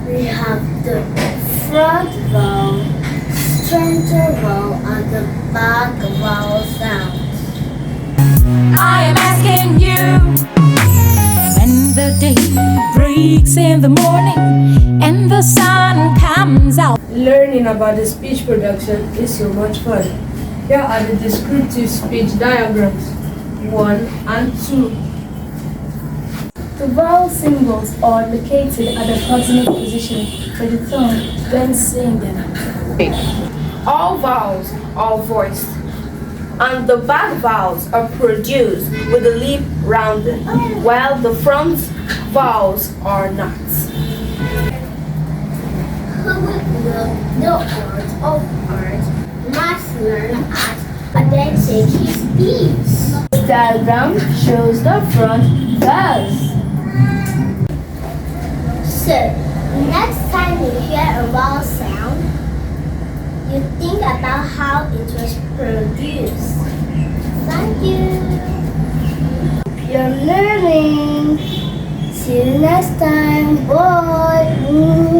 We have the front vowel, center vowel, and the back vowel sound. I am asking you. When the day breaks in the morning and the sun comes out. Learning about the speech production is so much fun. Here are the descriptive speech diagrams 1 and 2. The vowel symbols are located at the proximate position for the tongue when saying them. All vowels are voiced, and the back vowels are produced with the lip rounded, while the front vowels are not. Who would know the art of art must learn at and then take his speech. The diagram shows the front vowels. So, next time you hear a vowel sound, you think about how it was produced. Thank you. You're learning. See you next time. Bye.